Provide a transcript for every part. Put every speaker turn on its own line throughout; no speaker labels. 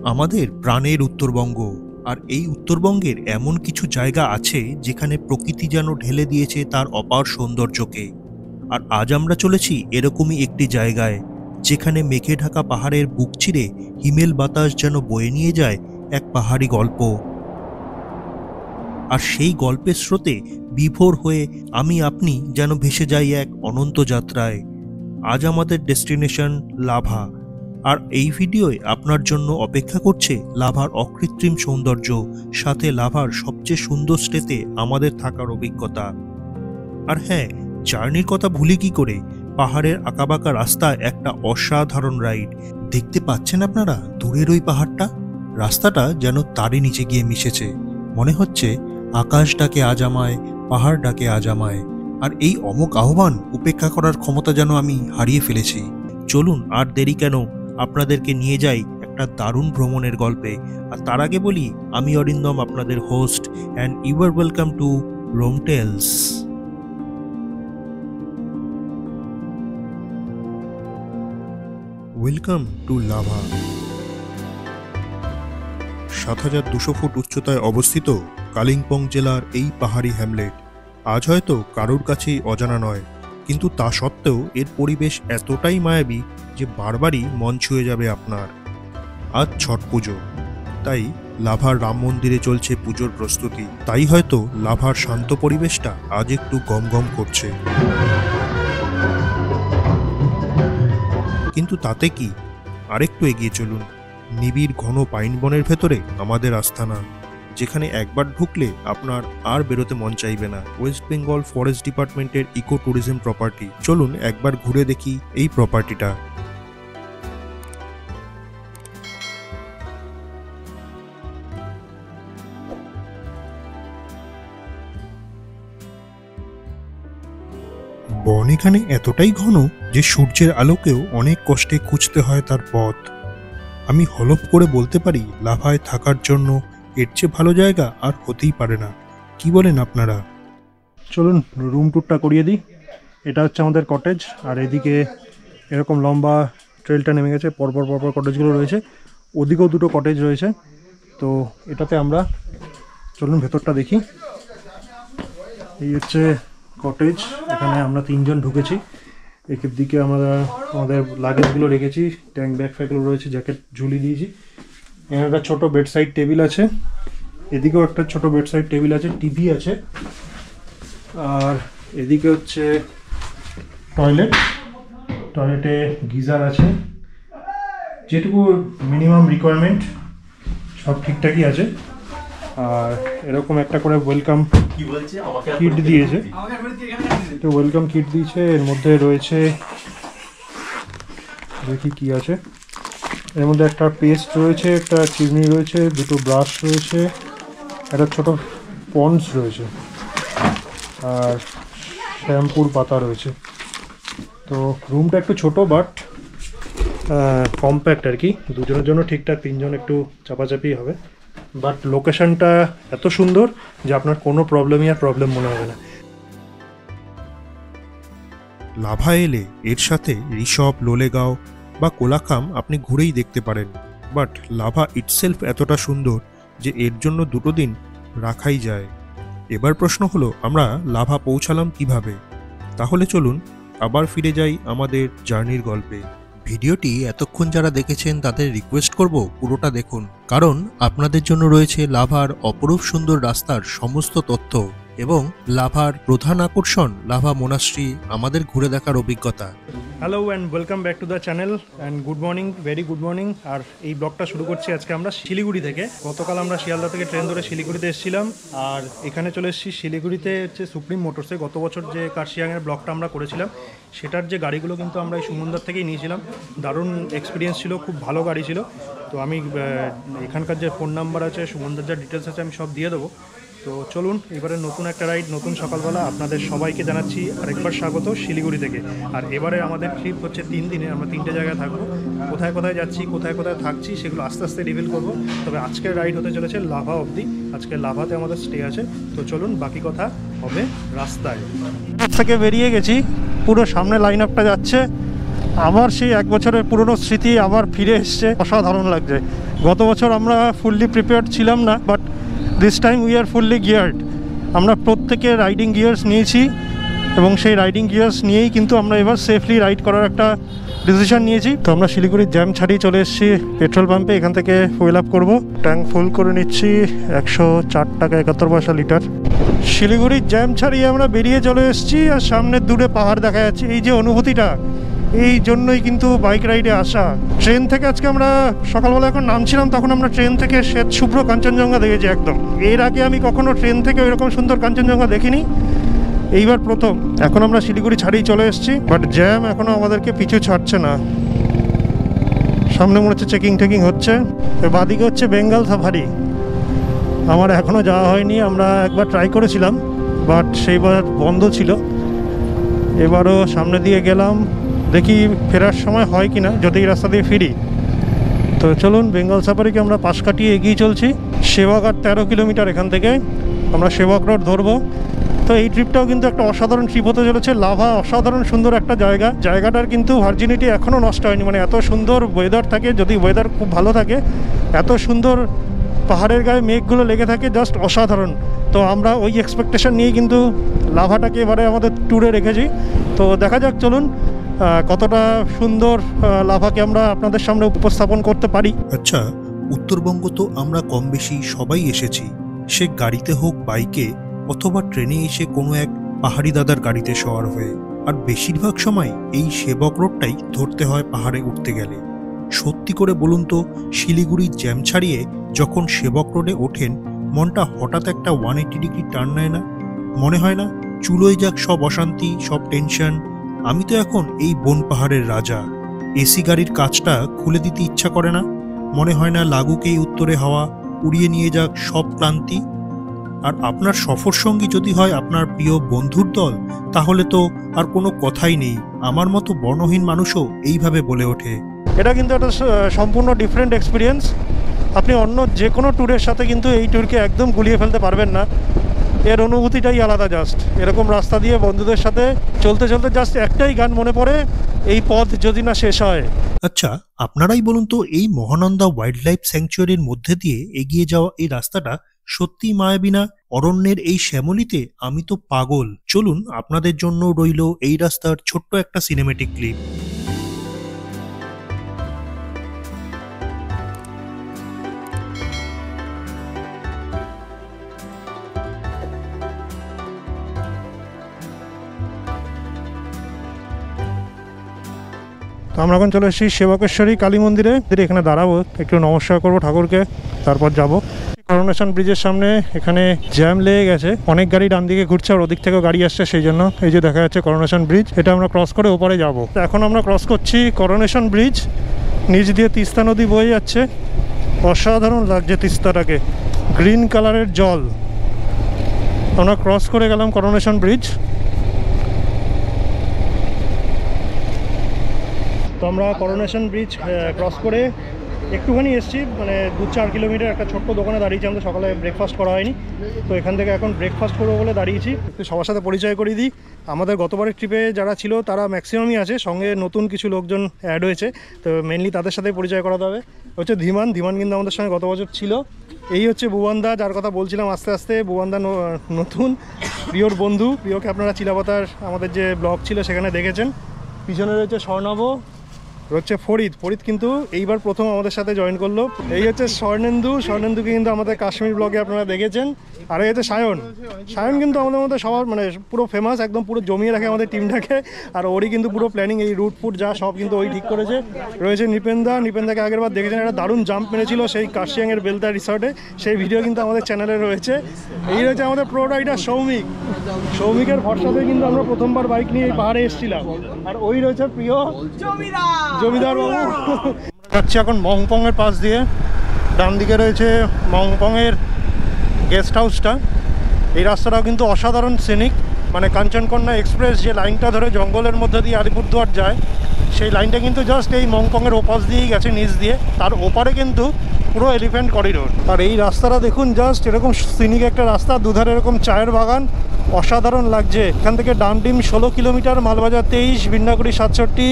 আমাদের প্রাণের উত্তরবঙ্গ, আর এই উত্তরবঙ্গের এমন কিছু জায়গা আছে যেখানে প্রকৃতি যেন ঢেলে দিয়েছে তার অপার সৌন্দর্যকে। আর আজ আমরা চলেছি এরকমই একটি জায়গায়, যেখানে মেঘে ঢাকা পাহাড়ের বুক চিরে হিমেল বাতাস যেন বয়ে নিয়ে যায় এক পাহাড়ি গল্প। আর সেই গল্পের স্রোতে বিভোর হয়ে আমি আপনি যেন ভেসে যাই এক অনন্ত যাত্রায়। আজ আমাদের ডেস্টিনেশন লাভা, আর এই ভিডিওয় আপনার জন্য অপেক্ষা করছে লাভার অকৃত্রিম সৌন্দর্য, সাথে লাভার সবচেয়ে সুন্দর স্টেতে আমাদের থাকার অভিজ্ঞতা। আর হ্যাঁ, জার্নির কথা ভুলি কি করে, পাহাড়ের আঁকাবাঁকা রাস্তায় একটা অসাধারণ রাইড। দেখতে পাচ্ছেন আপনারা দূরের ওই পাহাড়টা? রাস্তাটা যেন তারই নিচে গিয়ে মিশেছে। মনে হচ্ছে আকাশ ডাকে আজ আমায়, পাহাড় ডাকে আজ আমায়। আর এই অমোঘ আহ্বান উপেক্ষা করার ক্ষমতা যেন আমি হারিয়ে ফেলেছি। চলুন আর দেরি কেন, আপনাদেরকে নিয়ে যাই একটা দারুণ ভ্রমণের গল্পে। আর তার আগে বলি, আমি অরিন্দম, আপনাদের host, and you are welcome to Roam Tales. Welcome to Lava. ৭,২০০ ফুট উচ্চতায় অবস্থিত কালিম্পং জেলার এই পাহাড়ি হ্যামলেট আজ হয়তো কারোর কাছেই অজানা নয়, কিন্তু তা সত্ত্বেও এর পরিবেশ এতটাই মায়াবী যে বারবারই মন ছুঁয়ে যাবে আপনার। আজ ছট পুজো, তাই লাভার রাম মন্দিরে চলছে পুজোর প্রস্তুতি। তাই হয়তো লাভার শান্ত পরিবেশটা আজ একটু গমগম করছে। কিন্তু তাতে কি, আরেকটু এগিয়ে চলুন। নিবিড় ঘন পাইন বনের ভেতরে আমাদের আস্থানা, যেখানে একবার ঢুকলে আপনার আর বেরোতে মন চাইবে না। ওয়েস্ট বেঙ্গল ফরেস্ট ডিপার্টমেন্টের ইকো ট্যুরিজম প্রপার্টি। চলুন একবার ঘুরে দেখি এই প্রপার্টিটা। বন এখানে এতটাই ঘন যে সূর্যের আলোকেও অনেক কষ্টে খুঁজতে হয় তার পথ। আমি হলফ করে বলতে পারি, লাভায় থাকার জন্য এর চেয়ে ভালো জায়গা আর হতেই পারে না। কি বলেন আপনারা?
চলুন রুম ট্যুরটা করিয়ে দিই। এটা হচ্ছে আমাদের কটেজ, আর এদিকে এরকম লম্বা ট্রেলটা নেমে গেছে, পরপর পরপর কটেজগুলো রয়েছে। ওদিকেও দুটো কটেজ রয়েছে। তো এটাতে আমরা চলুন ভেতরটা দেখি। এই হচ্ছে কটেজ, এখানে আমরা তিনজন ঢুকেছি। একের দিকে আমরা আমাদের লাগেজগুলো রেখেছি, ট্যাঙ্ক ব্যাগ ফ্যাগগুলো রয়েছে, জ্যাকেট ঝুলিয়ে দিয়েছি। এখানে একটা ছোটো বেড সাইড টেবিল আছে, এদিকেও একটা ছোটো বেড সাইড টেবিল আছে, টিভি আছে। আর এদিকে হচ্ছে টয়লেটে গিজার আছে, যেটুকু মিনিমাম রিকোয়ারমেন্ট সব ঠিকঠাকই আছে। আর এরকম একটা করে ওয়েলকাম কিট দিয়েছে, তো ওয়েলকাম কিট দিয়েছে। এর মধ্যে রয়েছে, দেখি কি আছে, এর মধ্যে একটা পেস্ট রয়েছে, একটা চিমনি রয়েছে, দুটো ব্রাশ রয়েছে, একটা ছোট পন্ডস রয়েছে, আর শ্যাম্পুর পাতা রয়েছে। তো রুমটা একটু ছোট বাট কম্প্যাক্ট আর কি, দুজনের জন্য ঠিকঠাক, তিনজন একটু চাপাচাপি হবে। বাট লোকেশনটা এত সুন্দর যে আপনার কোনো প্রবলেম মনে হবে না।
লাভা এলে এর সাথে ঋষভ, লোলেগাঁও বা কোলাখাম আপনি ঘুরেই দেখতে পারেন। বাট লাভা ইটসেলফ এতটা সুন্দর যে এর জন্য দুটো দিন রাখাই যায়। এবার প্রশ্ন হলো, আমরা লাভা পৌঁছালাম কিভাবে? তাহলে চলুন আবার ফিরে যাই আমাদের জার্নির গল্পে। ভিডিওটি এতক্ষণ যারা দেখেছেন তাদের রিকোয়েস্ট করব পুরোটা দেখুন, কারণ আপনাদের জন্য রয়েছে লাভার অপরূপ সুন্দর রাস্তার সমস্ত তথ্য এবং লাভার প্রধান আকর্ষণ লাভা মোনাস্ট্রি, আমাদের ঘুরে দেখার অভিজ্ঞতা।
Hello and welcome back to the channel and good morning, very good morning. আর এই ব্লগটা শুরু করছি আজকে আমরা শিলিগুড়ি থেকে। গতকাল আমরা শিয়ালদা থেকে ট্রেন ধরে শিলিগুড়িতে এসেছিলাম, আর এখানে চলে এসেছি শিলিগুড়িতে হচ্ছে সুপ্রিম মোটরসে। গত বছর যে কার্শিয়াংয়ের ব্লগটা আমরা করেছিলাম, সেটার যে গাড়িগুলো কিন্তু আমরা এই সুমনদার থেকেই নিয়েছিলাম। দারুণ এক্সপিরিয়েন্স ছিল, খুব ভালো গাড়ি ছিল। তো আমি এখানকার যে ফোন নাম্বার আছে, সুমনদার যা ডিটেলস আছে, আমি সব দিয়ে দেবো। তো চলুন এবারে নতুন একটা রাইড, নতুন সকালবেলা আপনাদের সবাইকে জানাচ্ছি আরেকবার স্বাগত শিলিগুড়ি থেকে। আর এবারে আমাদের ট্রিপ হচ্ছে 3 দিনে, আমরা 3টে জায়গায় থাকবো। কোথায় কোথায় যাচ্ছি, কোথায় কোথায় থাকছি, সেগুলো আস্তে আস্তে রিভিল করবো। তবে আজকের রাইড হতে চলেছে লাভা অবধি। আজকে লাভাতে আমাদের স্টে আছে। তো চলুন বাকি কথা হবে রাস্তায়। থেকে বেরিয়ে গেছি, পুরো সামনে লাইন আপটা যাচ্ছে। আমার সেই 1 বছরের পুরনো স্মৃতি আবার ফিরে এসছে, অসাধারণ লাগছে। গত বছর আমরা ফুললি প্রিপেয়ার্ড ছিলাম না, but this time we are fully geared. আমরা প্রত্যেকে রাইডিং গিয়ার্স নিয়েছি এবং সেই রাইডিং গিয়ার্স নিয়েই কিন্তু আমরা এবার সেফলি রাইড করার একটা ডিসিশন নিয়েছি। তো আমরা শিলিগুড়ির জ্যাম ছাড়িয়ে চলে এসেছি পেট্রোল পাম্পে, এখান থেকে ফুয়েল আপ করবো। ট্যাঙ্ক ফুল করে নিচ্ছি, 104 টাকা 71 পয়সা লিটার। শিলিগুড়ির জ্যাম ছাড়িয়ে আমরা বেরিয়ে চলে এসেছি, আর সামনের দূরে পাহাড় দেখা যাচ্ছে। এই যে অনুভূতিটা, এই জন্যই কিন্তু বাইক রাইডে আসা। ট্রেন থেকে আজকে আমরা সকালবেলা এখন নামছিলাম, তখন আমরা ট্রেন থেকে শ্বেত শুভ্র কাঞ্চনজঙ্ঘা দেখেছি একদম। এর আগে আমি কখনো ট্রেন থেকে এরকম সুন্দর কাঞ্চনজঙ্ঘা দেখিনি, এইবার প্রথম। এখন আমরা শিলিগুড়ি ছাড়িয়ে চলে এসেছি, বাট জ্যাম এখনও আমাদেরকে পিছু ছাড়ছে না। সামনে মনে হচ্ছে চেকিং টেকিং হচ্ছে। বাদিকে হচ্ছে বেঙ্গল সাফারি, আমার এখনও যাওয়া হয়নি। আমরা একবার ট্রাই করেছিলাম, বাট সেইবার বন্ধ ছিল। এবারও সামনে দিয়ে গেলাম, দেখি ফেরার সময় হয় কি না, যদি এই রাস্তা দিয়ে ফিরি। তো চলুন, বেঙ্গল সাফারিকে আমরা পাশ কাটিয়ে এগিয়ে চলছি। সেবাঘাট 13 কিলোমিটার এখান থেকে, আমরা সেবক রোড ধরবো। তো এই ট্রিপটাও কিন্তু একটা অসাধারণ ট্রিপ হতে চলেছে। লাভা অসাধারণ সুন্দর একটা জায়গা, জায়গাটার কিন্তু ভার্জিনিটি এখনও নষ্ট হয়নি। মানে এত সুন্দর ওয়েদার থাকে, যদি ওয়েদার খুব ভালো থাকে, এত সুন্দর পাহাড়ের গায়ে মেঘগুলো লেগে থাকে, জাস্ট অসাধারণ। তো আমরা ওই এক্সপেকটেশন নিয়েই কিন্তু লাভাটাকে এবারে আমাদের ট্যুরে রেখেছি। তো দেখা যাক, চলুন কতটা সুন্দর লাভাকে আমরা আপনাদের সামনে উপস্থাপন করতে পারি।
আচ্ছা, উত্তরবঙ্গ তো আমরা কম বেশি সবাই এসেছি, সে গাড়িতে হোক, বাইকে অথবা ট্রেনে এসে কোনো এক পাহাড়ি দাদার গাড়িতে সওয়ার হয়ে। আর বেশিরভাগ সময় এই সেবক রোডটাই ধরতে হয় পাহাড়ে উঠতে গেলে। সত্যি করে বলুন তো, শিলিগুড়ির জ্যাম ছাড়িয়ে যখন সেবক রোডে ওঠেন, মনটা হঠাৎ একটা 180 ডিগ্রি টার্ন নেয় না? মনে হয় না চুলোয় যাক সব অশান্তি, সব টেনশন, আমি তো এখন এই বন পাহাড়ের রাজা। এসি গাড়ির কাজটা খুলে দিতে ইচ্ছা করে না? মনে হয় না লাগুক এই উত্তরে হাওয়া, উড়িয়ে নিয়ে যাক সব ক্লান্তি? আর আপনার সফর সঙ্গী যদি হয় আপনার প্রিয় বন্ধুর দল, তাহলে তো আর কোনো কথাই নেই। আমার মতো বর্ণহীন মানুষও এইভাবে বলে ওঠে।
এটা কিন্তু একটা সম্পূর্ণ ডিফারেন্ট এক্সপিরিয়েন্স। আপনি অন্য যে কোনো ট্যুরের সাথে কিন্তু এই ট্যুরকে একদম গুলিয়ে ফেলতে পারবেন না। এর অনুভূতিটাই আলাদা। জাস্ট এরকম রাস্তা দিয়ে বন্ধুদের সাথে চলতে চলতে জাস্ট একটাই গান মনে পড়ে, এই পথ যদি না শেষ হয়।
আচ্ছা, আপনারাই বলুন তো, এই মহানন্দা ওয়াইল্ড লাইফ স্যাংচুয়ারির মধ্যে দিয়ে এগিয়ে যাওয়া এই রাস্তাটা সত্যি মায়াবী না? অরণ্যের এই শ্যামলিতে আমি তো পাগল। চলুন, আপনাদের জন্য রইল এই রাস্তার ছোট্ট একটা সিনেমেটিক ক্লিপ।
তো আমরা এখন চলে এসেছি সেবকেশ্বরী কালী মন্দিরে। এখানে দাঁড়াবো, একটু নমস্কার করবো ঠাকুরকে, তারপর যাব করোনেশন ব্রিজের সামনে। এখানে জ্যাম লেগে গেছে, অনেক গাড়ি ডান দিকে ঘুরছে আর ওদিক থেকেও গাড়ি আসছে, সেই জন্য এই যে দেখা যাচ্ছে করোনেশন ব্রিজ, এটা আমরা ক্রস করে ওপারে যাব। এখন আমরা ক্রস করছি করোনেশন ব্রিজ, নিচ দিয়ে তিস্তা নদী বয়ে যাচ্ছে। অসাধারণ লাগছে তিস্তাটাকে, গ্রিন কালারের জল। আমরা ক্রস করে গেলাম করোনেশন ব্রিজ। তো আমরা করোনেশন ব্রিজ ক্রস করে একটুখানি এসেছি, মানে 2-4 কিলোমিটার একটা ছোট্ট দোকানে দাঁড়িয়েছি। আমাদের সকালে ব্রেকফাস্ট করা হয়নি, তো এখান থেকে এখন ব্রেকফাস্ট করবো বলে দাঁড়িয়েছি। একটু সবার সাথে পরিচয় করিয়ে দিই। আমাদের গতবারের ট্রিপে যারা ছিল তারা ম্যাক্সিমামই আছে, সঙ্গে নতুন কিছু লোকজন অ্যাড হয়েছে, তো মেনলি তাদের সাথেই পরিচয় করাতে হবে। হচ্ছে ধীমান কিন্তু আমাদের সঙ্গে গত বছর ছিল। এই হচ্ছে ভুবনদা, যার কথা বলছিলাম আস্তে আস্তে। ভুবনদা নতুন প্রিয়র বন্ধু। প্রিয়কে আপনারা চিলাপাতার আমাদের যে ব্লগ ছিল সেখানে দেখেছেন। পিছনে রয়েছে স্বর্ণাভ, হচ্ছে ফরিদ কিন্তু এইবার প্রথম আমাদের সাথে জয়েন করলো। এই হচ্ছে স্বর্ণেন্দুকে কিন্তু আমাদের কাশ্মীর ব্লগে আপনারা দেখেছেন। আর এই হচ্ছে সায়ন কিন্তু আমাদের মধ্যে সবার মানে পুরো ফেমাস, একদম পুরো জমিয়ে রাখে আমাদের টিমটাকে। আর ওরই কিন্তু পুরো প্ল্যানিং, এই রুট ফুট যা সব কিন্তু ওই ঠিক করেছে। রয়েছে নিপেনদাকে আগের বার দেখেছেন, একটা দারুণ জাম্প মেরেছিল সেই কার্শিয়াংয়ের বেলদা রিসর্টে, সেই ভিডিও কিন্তু আমাদের চ্যানেলে রয়েছে। এই রয়েছে আমাদের প্রো রাইডার সৌমিকের ভরসাতে কিন্তু আমরা প্রথমবার বাইক নিয়ে এই পাহাড়ে এসেছিলাম। আর ওই রয়েছে প্রিয় জমিদার বাবু। যাচ্ছি এখন মংপংয়ের পাশ দিয়ে, ডান দিকে রয়েছে মংপংয়ের গেস্ট হাউসটা। এই রাস্তাটাও কিন্তু অসাধারণ সিনিক, মানে কাঞ্চনকন্যা এক্সপ্রেস যে লাইনটা ধরে জঙ্গলের মধ্যে দিয়ে আলিপুরদুয়ার যায়, সেই লাইনটা কিন্তু জাস্ট এই মংপংয়ের ওপাশ দিয়েই গেছে, নিচ দিয়ে। তার ওপারে কিন্তু পুরো এলিফ্যান্ট করিডোর। আর এই রাস্তাটা দেখুন, জাস্ট এরকম সিনিক একটা রাস্তা, দুধারে এরকম চায়ের বাগান, অসাধারণ লাগছে। এখান থেকে ডামডিম 16 কিলোমিটার, মালবাজার 23, বিন্নাগুড়ি 67,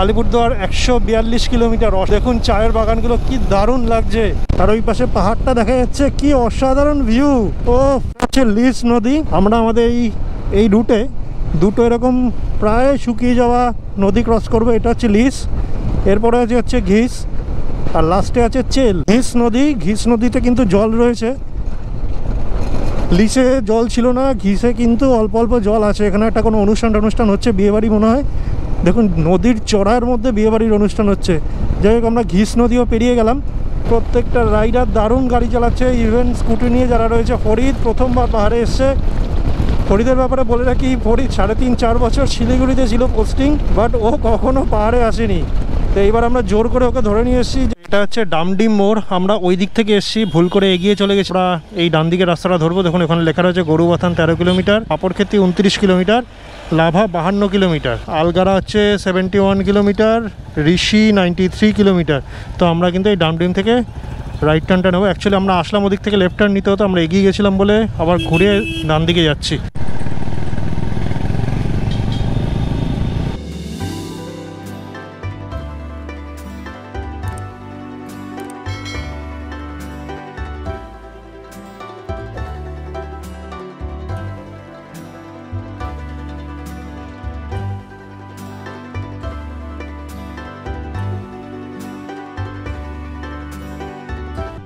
আলিপুরদুয়ার 142 কিলোমিটার। দেখুন চায়ের বাগানগুলো কি দারুণ লাগছে। আর ওই পাশে পাহাড়টা দেখা যাচ্ছে, কি অসাধারণ ভিউ। ও হচ্ছে লিস নদী। আমরা আমাদের এই রুটে দুটো এরকম প্রায় শুকিয়ে যাওয়া নদী ক্রস করবো। এটা হচ্ছে লিস, এরপরে হচ্ছে ঘিস, আর লাস্টে আছে চেল। ঘিস নদীতে কিন্তু জল রয়েছে, লিসে জল ছিল না, ঘিসে কিন্তু অল্প অল্প জল আছে। এখানে একটা কোনো অনুষ্ঠান হচ্ছে, বিয়েবাড়ি মনে হয়। দেখুন নদীর চড়ার মধ্যে বিয়েবাড়ির অনুষ্ঠান হচ্ছে। যাই হোক, আমরা ঘিস নদীও পেরিয়ে গেলাম। প্রত্যেকটা রাইডার দারুণ গাড়ি চালাচ্ছে, ইভেন স্কুটি নিয়ে যারা রয়েছে। ফরিদ প্রথমবার পাহাড়ে এসছে। ফরিদের ব্যাপারে বলে রাখি, ফরিদ 3.5-4 বছর শিলিগুড়িতে ছিল পোস্টিং, বাট ও কখনো পাহাড়ে আসেনি। তো এইবার আমরা জোর করে ওকে ধরে নিয়ে এসেছি। এটা হচ্ছে ডামডিম মোড়। আমরা ওই দিক থেকে এসেছি, ভুল করে এগিয়ে চলে গেছি। আমরা এই ডান দিকে রাস্তাটা ধরবো। দেখুন এখানে লেখা রয়েছে Gorubathan 13 kilometre, Paparkheti 29 kilometre, Lava 52 kilometre, Algarah হচ্ছে 71 কিলোমিটার, ঋষি 93 কিলোমিটার। তো আমরা কিন্তু এই ডামডিম থেকে রাইট টার্নটা নেবো। অ্যাকচুয়ালি আমরা আসলাম ওদিক থেকে লেফট টার্ন নিতে হতো, আমরা এগিয়ে গেছিলাম বলে আবার ঘুরে ডান দিকে যাচ্ছি।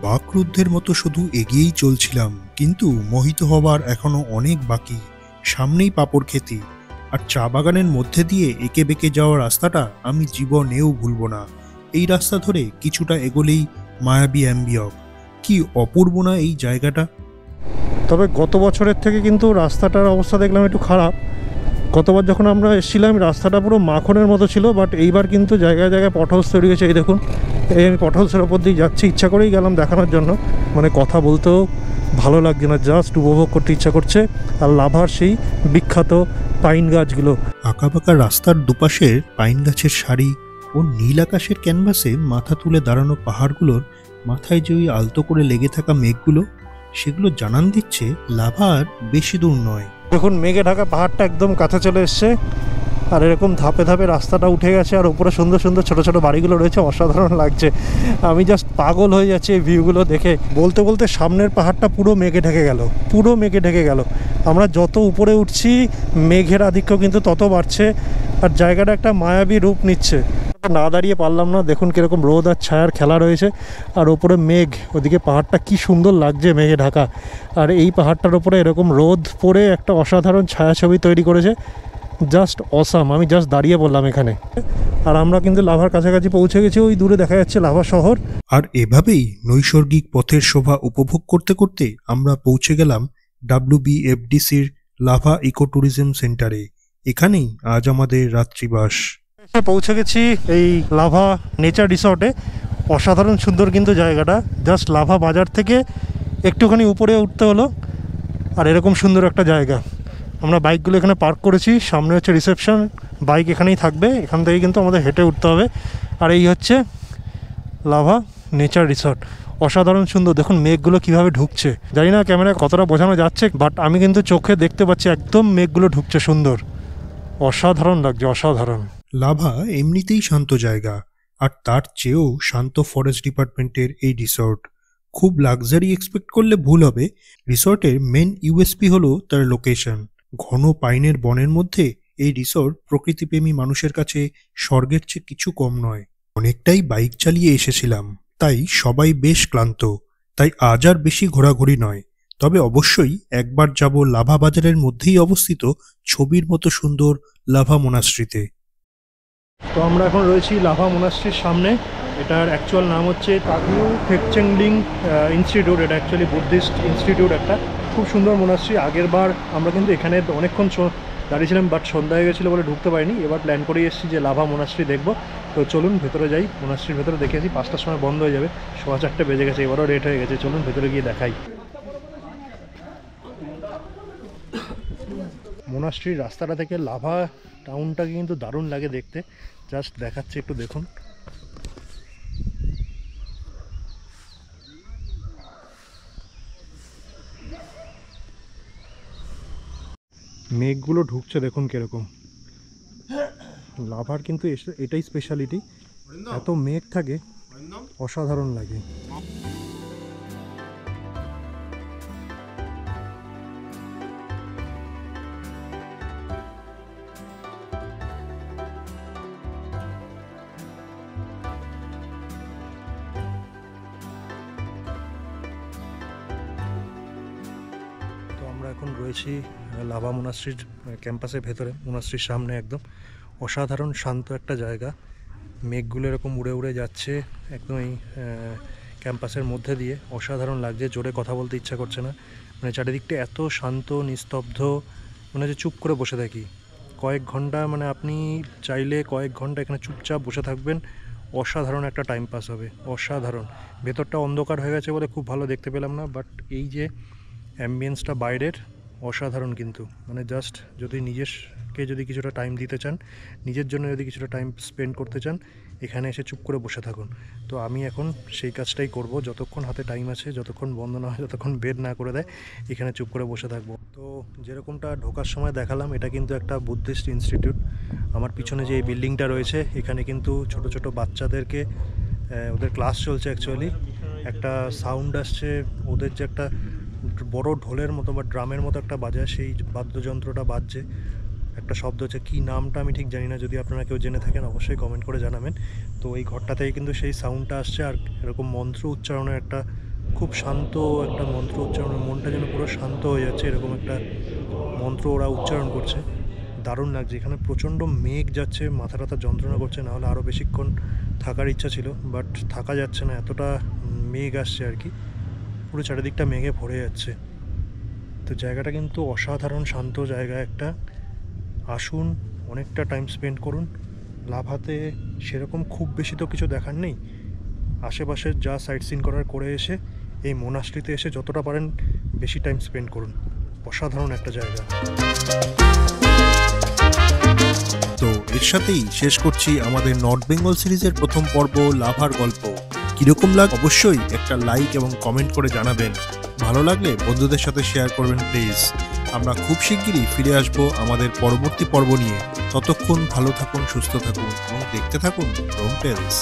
বাকরুদ্ধের মতো শুধু এগিয়েই চলছিলাম, কিন্তু মোহিত হবার এখনো অনেক বাকি। সামনেই পাপড়ক্ষেতি, আর চা বাগানের মধ্যে দিয়ে এঁকে বেঁকে যাওয়া রাস্তাটা আমি জীবনেও ভুলবো না। এই রাস্তা ধরে কিছুটা এগোলেই মায়াবী অ্যাম্বিয়ক। কি অপূর্ব না এই জায়গাটা।
তবে গত বছরের থেকে কিন্তু রাস্তাটার অবস্থা দেখলাম একটু খারাপ। গতবার যখন আমরা এসেছিলাম রাস্তাটা পুরো মাখনের মতো ছিল, বাট এইবার কিন্তু জায়গায় জায়গায় পটহলস তৈরি হয়েছে। এই দেখুন, এই আমি পটহলসের ওপর দিয়ে যাচ্ছি, ইচ্ছা করেই গেলাম দেখানোর জন্য। মানে কথা বলতেও ভালো লাগছে না, জাস্ট উপভোগ করতে ইচ্ছা করছে। আর লাভার সেই বিখ্যাত পাইন গাছগুলো,
আঁকাবাঁকা রাস্তার দুপাশের পাইন গাছের সারি ও নীল আকাশের ক্যানভাসে মাথা তুলে দাঁড়ানো পাহাড়গুলোর মাথায় যে ওই আলতো করে লেগে থাকা মেঘগুলো, সেগুলো জানান দিচ্ছে লাভা আর বেশি দূর নয়।
দেখুন মেঘে ঢাকা পাহাড়টা একদম কাছে চলে এসছে, আর এরকম ধাপে ধাপে রাস্তাটা উঠে গেছে, আর উপরে সুন্দর সুন্দর ছোটো ছোটো বাড়িগুলো রয়েছে, অসাধারণ লাগছে। আমি জাস্ট পাগল হয়ে যাচ্ছি এই ভিউগুলো দেখে। বলতে বলতে সামনের পাহাড়টা পুরো মেঘে ঢেকে গেল। আমরা যত উপরে উঠছি মেঘের আধিক্য কিন্তু তত বাড়ছে, আর জায়গাটা একটা মায়াবী রূপ নিচ্ছে। না দাঁড়িয়ে পারলাম না। দেখুন কীরকম রোদ আর ছায়ার খেলা রয়েছে, আর ওপরে মেঘ, ওদিকে পাহাড়টা কি সুন্দর লাগছে মেঘে ঢাকা। আর এই পাহাড়টার ওপরে এরকম রোদ পড়ে একটা অসাধারণ ছায়াছবি তৈরি করেছে, জাস্ট অসাম। আমি জাস্ট দাঁড়িয়ে পড়লাম এখানে। আর আমরা কিন্তু লাভার কাছাকাছি পৌঁছে গেছি, ওই দূরে দেখা যাচ্ছে লাভা শহর।
আর এভাবেই নৈসর্গিক পথের শোভা উপভোগ করতে করতে আমরা পৌঁছে গেলাম WBFDCর লাভা ইকো ট্যুরিজম সেন্টারে। এখানেই আজ আমাদের রাত্রিবাস।
পৌঁছে গেছি এই লাভা নেচার রিসর্টে। অসাধারণ সুন্দর কিন্তু জায়গাটা, জাস্ট লাভা বাজার থেকে একটুখানি উপরে উঠতে হলো, আর এরকম সুন্দর একটা জায়গা। আমরা বাইকগুলো এখানে পার্ক করেছি, সামনে হচ্ছে রিসেপশন, বাইক এখানেই থাকবে, এখান থেকে কিন্তু আমাদের হেঁটে উঠতে হবে। আর এই হচ্ছে লাভা নেচার রিসর্ট, অসাধারণ সুন্দর। দেখুন মেঘগুলো কিভাবে ঢুকছে, জানি না ক্যামেরায় কতটা বোঝানো যাচ্ছে, বাট আমি কিন্তু চোখে দেখতে পাচ্ছি একদম মেঘগুলো ঢুকছে সুন্দর, অসাধারণ লাগছে, অসাধারণ।
লাভা এমনিতেই শান্ত জায়গা, আর তার চেয়েও শান্ত ফরেস্ট ডিপার্টমেন্টের এই রিসর্ট। খুব লাক্সারি এক্সপেক্ট করলে ভুল হবে। রিসর্টের মেন ইউএসপি হলো তার লোকেশন। ঘন পাইনের বনের মধ্যে এই রিসর্ট প্রকৃতিপ্রেমী মানুষের কাছে স্বর্গের চেয়ে কিছু কম নয়। অনেকটাই বাইক চালিয়ে এসেছিলাম, তাই সবাই বেশ ক্লান্ত, তাই আজ আর বেশি ঘোরাঘুরি নয়। তবে অবশ্যই একবার যাব লাভা বাজারের মধ্যেই অবস্থিত ছবির মতো সুন্দর লাভা মোনাস্ট্রিতে।
তো আমরা এখন রয়েছি লাভা মোনাস্ট্রির সামনে। এটার অ্যাকচুয়াল নাম হচ্ছে তাগলু থেকচেংলিং ইনস্টিটিউট। এটা অ্যাকচুয়ালি বুদ্ধিস্ট ইনস্টিটিউট একটা, খুব সুন্দর মোনাস্ট্রি। আগের বার আমরা কিন্তু এখানে অনেকক্ষণ দাঁড়িয়েছিলাম, বাট সন্ধ্যা হয়ে গেছিলো বলে ঢুকতে পারিনি। এবার প্ল্যান করে এসেছি যে লাভা মোনাস্ট্রি দেখবো। তো চলুন ভেতরে যাই। মোনাস্ট্রির ভেতরে দেখেছি 5টার সময় বন্ধ হয়ে যাবে, 4:15 বেজে গেছে, এবারও রেট হয়ে গেছে। চলুন ভেতরে গিয়ে দেখাই। মোনাস্ট্রির রাস্তাটা থেকে লাভা টাউনটাকে কিন্তু দারুণ লাগে দেখতে, জাস্ট দেখাচ্ছে একটু দেখুন। মেঘগুলো ঢুকছে দেখুন কিরকম। লাভার কিন্তু এটাই স্পেশালিটি, এত মেঘ থাকে অসাধারণ লাগে। আমরা এখন রয়েছি লাভা মোনাস্ট্রির ক্যাম্পাসের ভেতরে, মোনাস্ট্রির সামনে একদম। অসাধারণ শান্ত একটা জায়গা, মেঘগুলো এরকম উড়ে উড়ে যাচ্ছে একদম এই ক্যাম্পাসের মধ্যে দিয়ে। অসাধারণ লাগছে, জোরে কথা বলতে ইচ্ছা করছে না, মানে চারিদিকটা এত শান্ত নিস্তব্ধ, মনে হচ্ছে চুপ করে বসে থাকি কয়েক ঘন্টা। মানে আপনি চাইলে কয়েক ঘন্টা এখানে চুপচাপ বসে থাকবেন, অসাধারণ একটা টাইম পাস হবে, অসাধারণ। ভেতরটা অন্ধকার হয়ে গেছে বলে খুব ভালো দেখতে পেলাম না, বাট এই যে অ্যাম্বিয়েন্সটা বাইরের অসাধারণ কিন্তু। মানে জাস্ট যদি নিজেকে যদি কিছুটা টাইম দিতে চান, নিজের জন্য যদি কিছুটা টাইম স্পেন্ড করতে চান, এখানে এসে চুপ করে বসে থাকুন। তো আমি এখন সেই কাজটাই করব, যতক্ষণ হাতে টাইম আছে, যতক্ষণ বন্ধ না হয়, যতক্ষণ বের না করে দেয়, এখানে চুপ করে বসে থাকবো। তো যেরকমটা ঢোকার সময় দেখালাম, এটা কিন্তু একটা বুদ্ধিস্ট ইনস্টিটিউট। আমার পিছনে যে এই বিল্ডিংটা রয়েছে, এখানে কিন্তু ছোট ছোট বাচ্চাদেরকে ওদের ক্লাস চলছে অ্যাকচুয়ালি। একটা সাউন্ড আসছে, ওদের যে একটা বড় ঢোলের মতো বা ড্রামের মতো একটা বাজায়, সেই বাদ্যযন্ত্রটা বাজছে, একটা শব্দ হচ্ছে, কী নামটা আমি ঠিক জানি না, যদি আপনারা কেউ জেনে থাকেন অবশ্যই কমেন্ট করে জানাবেন। তো এই ঘরটা থেকে কিন্তু সেই সাউন্ডটা আসছে, আর এরকম মন্ত্র উচ্চারণের একটা খুব শান্ত একটা মন্ত্র উচ্চারণের, মনটা যেন পুরো শান্ত হয়ে যাচ্ছে, এরকম একটা মন্ত্র ওরা উচ্চারণ করছে। দারুণ লাগছে। এখানে প্রচণ্ড মেঘ যাচ্ছে, মাথা টাথা যন্ত্রণা করছে, নাহলে আরও বেশিক্ষণ থাকার ইচ্ছা ছিল, বাট থাকা যাচ্ছে না, এতটা মেঘ আসছে আর কি, পুরো চারিদিকটা মেঘে ভরে যাচ্ছে। তো জায়গাটা কিন্তু অসাধারণ শান্ত জায়গা একটা। আসুন, অনেকটা টাইম স্পেন্ড করুন। লাভাতে সেরকম খুব বেশি তো কিছু দেখার নেই, আশেপাশের যা সাইট সিন করার করে এসে এই মোনাস্ট্রিতে এসে যতটা পারেন বেশি টাইম স্পেন্ড করুন। অসাধারণ একটা জায়গা।
তো এর সাথেই শেষ করছি আমাদের নর্থ বেঙ্গল সিরিজের প্রথম পর্ব লাভার গল্প। কীরকম লাগে অবশ্যই একটা লাইক এবং কমেন্ট করে জানাবেন। ভালো লাগলে বন্ধুদের সাথে শেয়ার করবেন প্লিজ। আমরা খুব শিগগিরই ফিরে আসব আমাদের পরবর্তী পর্ব নিয়ে। ততক্ষণ ভালো থাকুন, সুস্থ থাকুন এবং দেখতে থাকুন রোম টেলস।